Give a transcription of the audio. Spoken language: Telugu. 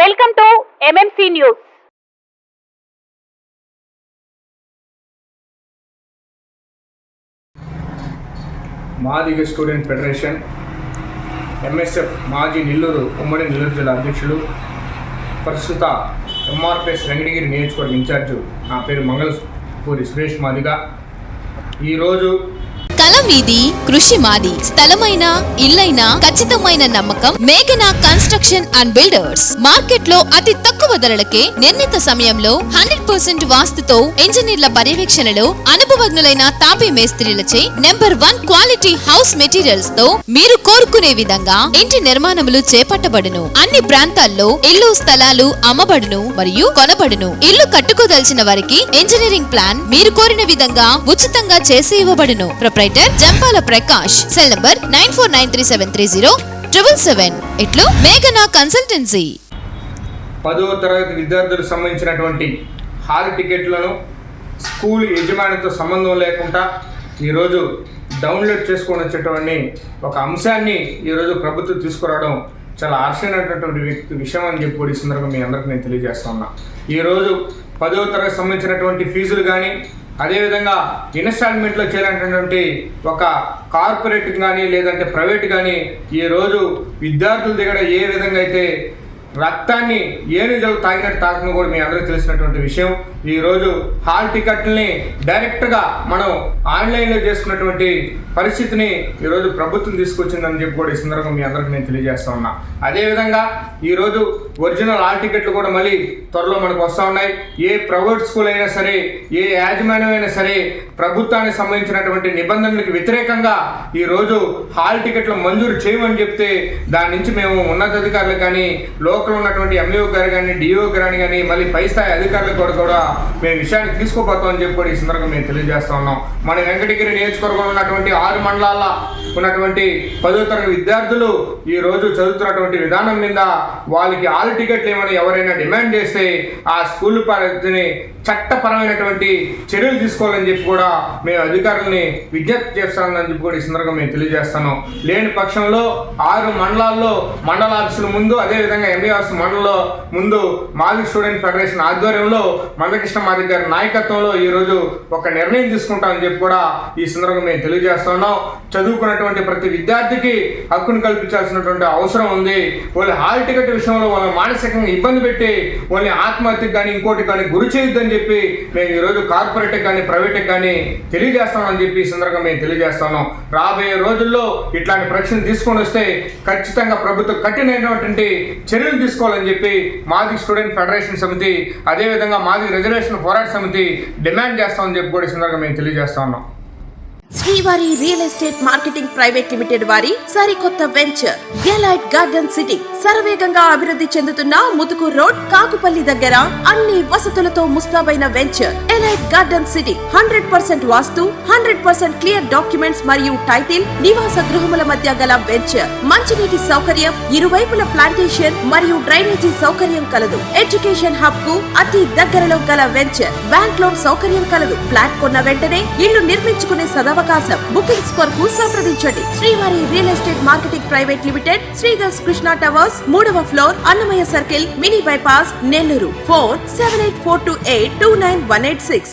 Welcome to MMC news. Madiga student federation MSF మాజీ నెల్లూరు ఉమ్మడి నెల్లూరు జిల్లా అధ్యక్షులు, ప్రస్తుత ఎంఆర్పిఎస్ వెంకటగిరి నియోజకవర్గ ఇన్ఛార్జు నా పేరు మంగళపూరి సురేష్ మాదిగ. ఈరోజు కలం వీధి కృషి మాది. స్థలమైన ఇల్లైనా ఖచ్చితమైన నమ్మకం మేఘనా కన్స్ట్రక్షన్ అండ్ బిల్డర్స్. మార్కెట్ లో అతి తక్కువ ధరలకే నిర్ణీత సమయంలో 100% వాస్తుతో ఇంజనీర్ల పర్యవేక్షణలో అనుభవజ్ఞులైన తాపీ మేస్త్రీలచే నెంబర్ 1 క్వాలిటీ హౌస్ మెటీరియల్స్ తో మీరు కోరుకునే విధంగా ఇంటి నిర్మాణములు చేపట్టబడును. అన్ని ప్రాంతాల్లో ఇల్లు స్థలాలు అమ్మబడును మరియు కొనబడును. ఇల్లు కట్టుకోదలిచిన వారికి ఇంజనీరింగ్ ప్లాన్ మీరు కోరిన విధంగా ఉచితంగా చేసి ఇవ్వబడును. జంపాల ప్రకాష్. Cell number 9493730777. ఇట్లు మేఘనా కన్సల్టెన్సీ. 10వ తరగతి విద్యార్థులకు సంబంధించినటువంటి హాల్ టికెట్లను స్కూల్ యజమానితో సంబంధం లేకుండా ఈరోజు డౌన్లోడ్ చేసుకొని వచ్చేటువంటి ఒక అంశాన్ని ఈరోజు ప్రభుత్వం తీసుకురావడం చాలా హర్షమైనటువంటి విషయం అని చెప్పి ఈ సందర్భంగా మీ అందరికీ నేను తెలియజేస్తా ఉన్నా. ఈరోజు 10వ తరగతి సంబంధించినటువంటి ఫీజులు కానీ, అదేవిధంగా ఇన్స్టాల్మెంట్లో చేయాలనేటువంటి ఒక కార్పొరేట్ కానీ లేదంటే ప్రైవేట్ కానీ ఈరోజు విద్యార్థుల దగ్గర ఏ విధంగా అయితే రక్తాన్ని ఏనుగులు తాగినట్టు తాగడం కూడా మీ అందరికీ తెలిసినటువంటి విషయం. ఈరోజు హాల్ టికెట్ని డైరెక్ట్గా మనం ఆన్లైన్లో చేసుకున్నటువంటి పరిస్థితిని ఈరోజు ప్రభుత్వం తీసుకొచ్చిందని చెప్పి కూడా ఈ సందర్భంగా మీ అందరికీ నేను తెలియజేస్తా ఉన్నా. అదేవిధంగా ఈరోజు ఒరిజినల్ హాల్ టికెట్లు కూడా మళ్ళీ త్వరలో మనకు వస్తూ ఉన్నాయి. ఏ ప్రైవేట్ స్కూల్ అయినా సరే, ఏ యాజమాన్యం అయినా సరే ప్రభుత్వానికి సంబంధించినటువంటి నిబంధనలకు వ్యతిరేకంగా ఈరోజు హాల్ టికెట్లు మంజూరు చేయమని చెప్తే దాని నుంచి మేము ఉన్నతాధికారులు కానీ, లోకల్ ఉన్నటువంటి ఎంఈఓ గారు కానీ, డిఓ గారు కానీ, మళ్ళీ పై స్థాయి అధికారులకు కూడా మేము విషయాన్ని తీసుకోపోతామని చెప్పి కూడా ఈ సందర్భంగా మేము తెలియజేస్తా ఉన్నాం. మన వెంకటగిరి నియోజకవర్గంలో ఉన్నటువంటి 6 మండలాల్లో ఉన్నటువంటి 10వ తరగతి విద్యార్థులు ఈరోజు చదువుతున్నటువంటి విధానం మీద వాళ్ళకి హాల్ టికెట్లు ఏమని ఎవరైనా డిమాండ్ చేస్తే ఆ స్కూల్ పరిధిని చట్టపరమైనటువంటి చర్యలు తీసుకోవాలని చెప్పి కూడా మేము అధికారులని విజ్ఞప్తి చేస్తామని చెప్పి కూడా ఈ సందర్భంగా మేము తెలియజేస్తాను. లేని పక్షంలో 6 మండలాల్లో మండల ఆఫీసుల ముందు, అదేవిధంగా ఎంఈఆర్స్ మండలంలో ముందు మాదిగ స్టూడెంట్ ఫెడరేషన్ ఆధ్వర్యంలో మందకృష్ణ మాదిగ గారి నాయకత్వంలో ఈరోజు ఒక నిర్ణయం తీసుకుంటామని చెప్పి కూడా ఈ సందర్భంగా మేము తెలియజేస్తున్నాం. చదువుకున్నటువంటి ప్రతి విద్యార్థికి హక్కును కల్పించాల్సినటువంటి అవసరం ఉంది. వాళ్ళు హాల్ టికెట్ విషయంలో వాళ్ళని మానసికంగా ఇబ్బంది పెట్టి వాళ్ళని ఆత్మహత్యకు కానీ ఇంకోటి కానీ గురి చేయొద్దని చెప్పి మేము ఈరోజు కార్పొరేట్కి కానీ ప్రైవేట్కి కానీ తెలియజేస్తామని చెప్పి ఈ సందర్భంగా మేము తెలియజేస్తున్నాం. రాబోయే రోజుల్లో ఇట్లాంటి ప్రశ్నలు తీసుకొని వస్తే ఖచ్చితంగా ప్రభుత్వం కఠినమైనటువంటి చర్యలు తీసుకోవాలని చెప్పి మాదిగ స్టూడెంట్ ఫెడరేషన్ సమితి, అదేవిధంగా మాదిగ రిజర్వేషన్ పోరాట సమితి డిమాండ్ చేస్తామని చెప్పి కూడా ఈ సందర్భంగా మేము తెలియజేస్తా ఉన్నాం. శ్రీవారి real estate marketing private limited వారి సరికొత్త వెంచర్ ఎలైట్ గార్డెన్ సిటీ శరవేగంగా అభివృద్ధి చెందుతున్న ముతుకూర్ రోడ్, కాకుపల్లి దగ్గర అన్ని వసతులతో ముస్తాబైన వెంచర్ ఎలైట్ గార్డెన్ సిటీ. 100% వాస్తు, 100% క్లియర్ డాక్యుమెంట్స్ మరియు టైటిల్, నివాస గృహముల మధ్య గల వెంచర్. మంచినీటి సౌకర్యం, ఇరువైపుల ప్లాంటేషన్ మరియు డ్రైనేజీ సౌకర్యం కలదు. ఎడ్యుకేషన్ హబ్ కు అతి దగ్గరలో గల వెంచర్. బ్యాంక్ లోన్ సౌకర్యం కలదు. ఫ్లాట్ కొన్న వెంటనే ఇల్లు నిర్మించుకునే సదవకాశం. బుకింగ్స్ కొరకు సంప్రదించండి. Srivari real estate marketing private limited, Sridhar's Krishna towers, 3వ floor, Annamayya circle, mini bypass, Nellore. Phone 7842829186.